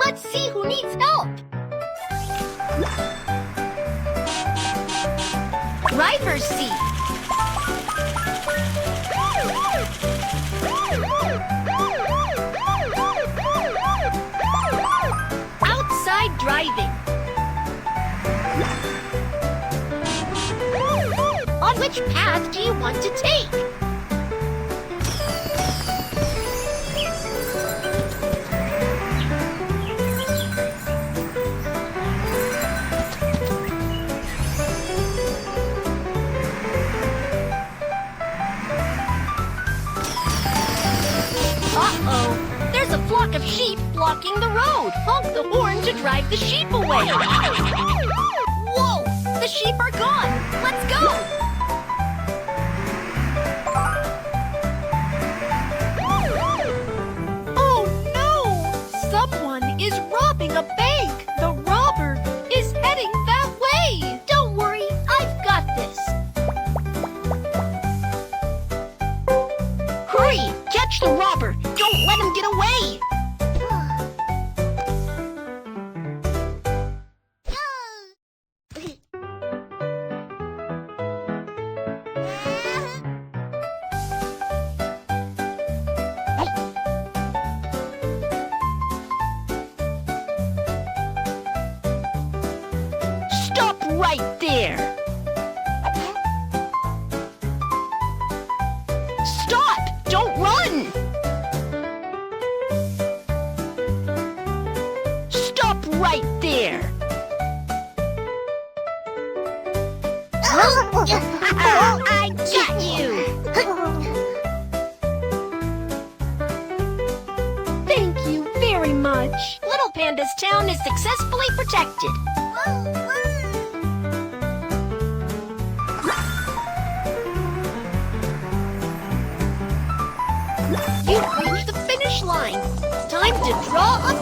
Let's see who needs help. Driver's seat. Outside driving. On which path do you want to take? Uh-oh, there's a flock of sheep blocking the road. Honk the horn to drive the sheep away. Whoa, the sheep are gone. Let's go. Oh no, someone is robbing a bank. The robber is heading that way. Don't worry, I've got this. Hurry, catch the robber. Don't let him get away. Stop right there. Stop! Don't run! Stop right there! I got you! Thank you very much. Little Panda's town is successfully protected. You've reached the finish line. Time to draw a